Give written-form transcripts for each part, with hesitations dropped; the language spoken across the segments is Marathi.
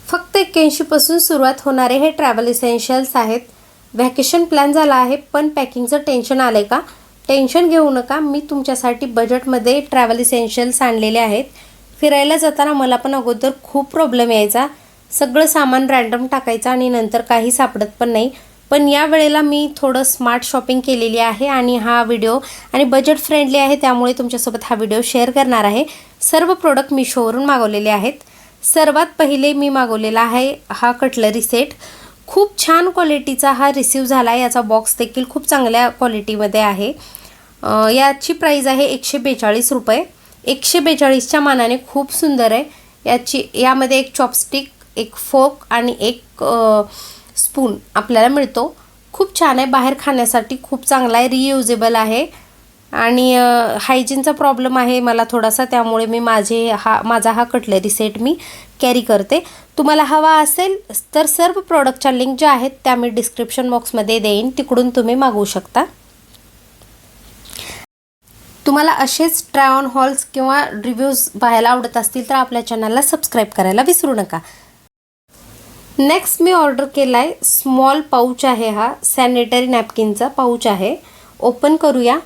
फक्त 81 पासून सुरुवात होणारे हे ट्रॅव्हल इसेन्शियल्स आहेत। व्हॅकेशन प्लॅन झाला आहे पण पॅकिंगचं टेन्शन आलंय का? टेन्शन घेऊ नका, मी तुमच्यासाठी बजेटमध्ये ट्रॅव्हल इसेन्शियल्स आणलेले आहेत। फिरायला जाताना मला पण अगोदर खूप प्रॉब्लेम यायचा, सगळं सामान रँडम टाकायचं आणि नंतर काही सापडत पण नाही। पण या वेळेला मी थोडं स्मार्ट शॉपिंग केलेली आहे आणि हा व्हिडिओ आणि बजेट फ्रेंडली आहे, त्यामुळे तुमच्यासोबत हा व्हिडिओ शेअर करणार आहे। सर्व प्रोडक्ट मीशोवरून मागवलेले आहेत। सर्वात पहिले मी मागवलेला आहे हा कटलरी सेट। खूप छान क्वालिटीचा हा रिसीव झाला। याचा बॉक्स देखील खूप चांगल्या क्वालिटीमध्ये आहे। याची प्राइस आहे 142 रुपये। 142 च्या मानाने खूप सुंदर आहे। यामध्ये एक चॉपस्टिक, एक फोक आणि एक स्पून आपल्याला मिळतो। खूप छान आहे, बाहेर खाण्यासाठी खूप चांगला आहे, रियुजेबल आहे आणि हायजीनचा प्रॉब्लेम आहे मला थोडासा, त्यामुळे मी माझा हा कटलरी सेट मी कॅरी करते। तुम्हाला हवा असेल तर सर्व प्रोडक्टच्या लिंक ज्या आहेत त्या मी डिस्क्रिप्शन बॉक्समध्ये देईन, तिकडून तुम्ही मागवू शकता। तुम्हाला असेच ट्राय ऑन हॉल्स किंवा रिव्ह्यूज पाहायला आवडत असतील तर आपल्या चॅनलला सबस्क्राईब करायला विसरू नका। नेक्स्ट मी ऑर्डर केला आहे स्मॉल पाऊच आहे, हा सॅनिटरी नॅपकिनचा पाऊच आहे। ओपन करूया।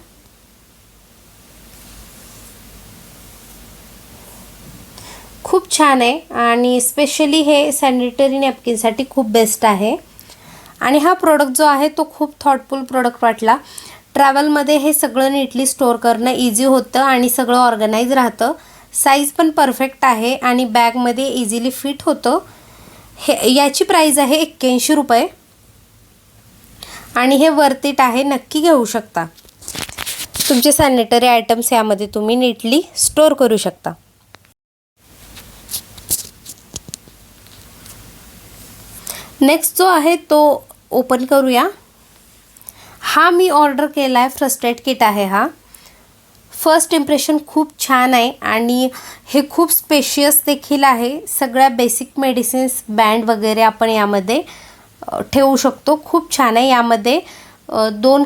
खूप छान आहे आणि स्पेशली हे सॅनिटरी नॅपकिनसाठी खूप बेस्ट आहे। आणि हा प्रोडक्ट जो आहे तो खूप थॉटफुल प्रोडक्ट वाटला। ट्रॅव्हलमध्ये हे सगळं नीटली स्टोअर करणं इझी होतं आणि सगळं ऑर्गनाइज राहतं। साईज पण परफेक्ट आहे आणि बॅगमध्ये इझिली फिट होतं। याची प्राइस आहे 81 रुपये आणि हे वर्थ इट आहे, नक्की घेऊ शकता। तुमचे सॅनिटरी आयटम्स यामध्ये तुम्ही नीटली स्टोअर करू शकता। नेक्स्ट जो आहे तो ओपन करूया। हा मी ऑर्डर केला आहे फर्स्ट एड किट आहे। हा फर्स्ट इम्प्रेशन खूप छान आहे आणि हे खूप स्पेशियस देखील आहे। सगळ्या बेसिक मेडिसिन्स, बँड वगैरे आपण यामध्ये ठेवू शकतो। खूप छान आहे। यामध्ये 2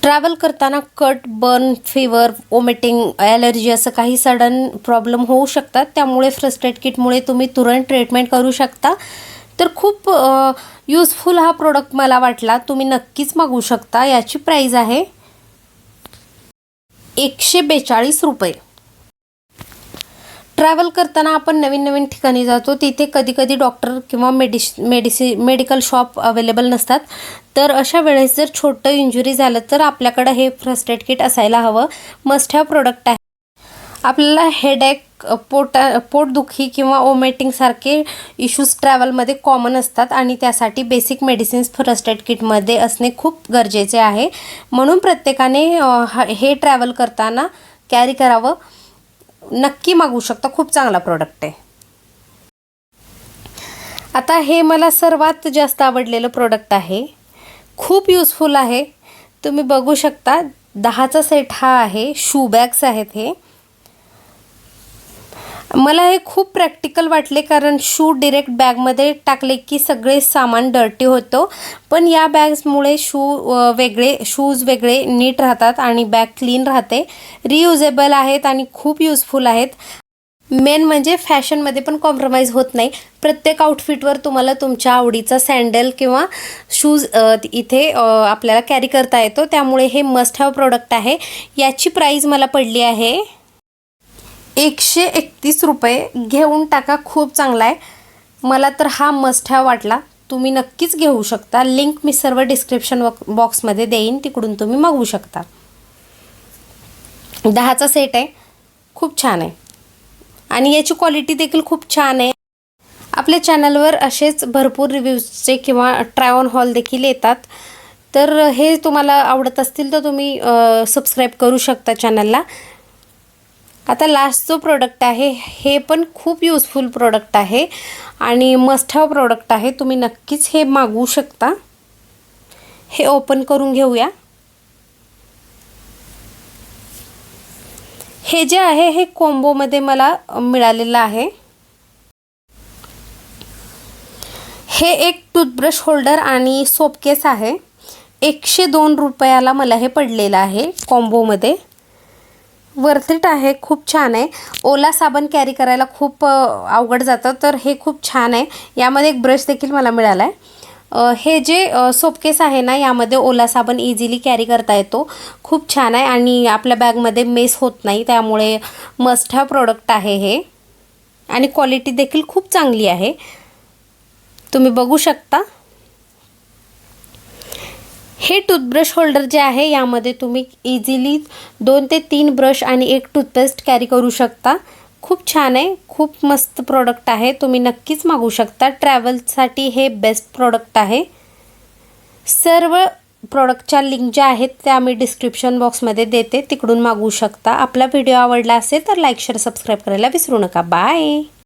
ट्रॅव्हल करताना cut, burn, fever, vomiting, allergy असं काही सडन प्रॉब्लेम होऊ शकतात, त्यामुळे फर्स्ट एड किटमुळे तुम्ही तुरंत ट्रीटमेंट करू शकता। तर खूप यूजफुल हा प्रोडक्ट मला वाटला, तुम्ही नक्कीच मागवू शकता। याची प्राइस आहे 142 रुपये। ट्रॅव्हल करताना आपण नवीन नवीन ठिकाणी जातो, तिथे कधी कधी डॉक्टर किंवा मेडिकल शॉप अवेलेबल नसतात, तर अशा वेळेस जर छोटं इंजुरी झालं तर आपल्याकडे हे फर्स्ट एड किट असायला हवं। मस्ट हॅव प्रोडक्ट आहे। आपल्याला हेडेक, पोटदुखी किंवा वॉमिटिंग सारखे इश्यूज ट्रॅव्हलमध्ये कॉमन असतात आणि त्यासाठी बेसिक मेडिसिन्स फर्स्ट एड किटमध्ये असणे खूप गरजेचे आहे। म्हणून प्रत्येकाने हे ट्रॅव्हल करताना कॅरी करावं। नक्की मागवू शकता, खूप चांगला प्रोडक्ट आहे। आता हे मला सर्वात जास्त आवडलेलं प्रोडक्ट आहे, खूप यूजफुल आहे। तुम्ही बघू शकता 10चा सेट हा आहे। शू बॅग्स आहेत हे। मला हे खूप प्रॅक्टिकल वाटले, कारण शू डायरेक्ट बॅगमध्ये टाकले की सगळे सामान डर्टी होतं, पण या बॅग्समुळे शूज वेगळे नीट राहतात आणि बॅग क्लीन राहते। रियुजेबल आहेत आणि खूप यूजफुल आहेत। मेन म्हणजे फॅशनमध्ये पण कॉम्प्रोमाइज होत नाही। प्रत्येक आउटफिटवर तुम्हाला तुमच्या आवडीचा सँडल किंवा शूज इथे आपल्याला कॅरी करता येतो, त्यामुळे हे मस्ट हॅव प्रोडक्ट आहे। याची प्राइस मला पडली आहे 131 रुपये। घेऊन टाका, खूप चांगला आहे। मला तर हा मस्ट हॅव वाटला, तुम्ही नक्कीच घेऊ शकता। लिंक मी सर्व डिस्क्रिप्शन बॉक्समध्ये देईन, तिकडून तुम्ही मागवू शकता। 10चा सेट आहे, खूप छान आहे आणि याची क्वालिटी देखील खूप छान आहे। आपल्या चॅनलवर असेच भरपूर रिव्ह्यूजचे किंवा ट्राय ऑन हॉल देखील येतात, तर हे तुम्हाला आवडत असतील तर तुम्ही सबस्क्राईब करू शकता चॅनलला। आता लास्ट जो प्रोडक्ट आहे हे पण खूप यूजफुल प्रोडक्ट आहे आणि मस्ट हॅव प्रोडक्ट आहे, तुम्ही नक्कीच हे मागवू शकता। हे ओपन करून घेऊया। हे जे आहे हे कॉम्बोमध्ये मला मिळालेलं आहे। हे एक टूथब्रश होल्डर आणि सोप केस आहे। 102 रुपयाला मला हे पडलेलं आहे कॉम्बोमध्ये। वर्थ इट आहे, खूप छान आहे. ओला साबण कॅरी करायला खूप अवघड जातं, तर हे खूप छान आहे. यामध्ये एक ब्रश देखील मला मिळाला आहे. हे जे सोपकेस आहे ना, यामध्ये ओला साबण इझिली कॅरी करता येतो. खूप छान आहे आणि आपल्या बॅगमध्ये मेस होत नाही, त्यामुळे मस्ट हॅव प्रोडक्ट आहे हे. आणि क्वालिटी देखील खूप चांगली आहे, तुम्ही बघू शकता. हे टूथब्रश होल्डर जे आहे, यामध्ये तुम्ही इझिली 2 ते 3 ब्रश आणि एक टूथपेस्ट कॅरी करू शकता. खूप छान आहे, खूप मस्त प्रोडक्ट आहे. तुम्ही नक्कीच मागवू शकता. ट्रॅव्हलसाठी हे बेस्ट प्रोडक्ट आहे. सर्व प्रोडक्टच्या लिंक ज्या आहेत त्या मी डिस्क्रिप्शन बॉक्समध्ये देते, तिकडून मागवू शकता. आपला व्हिडिओ आवडला असेल तर लाईक शेअर सबस्क्राईब करायला विसरू नका. बाय.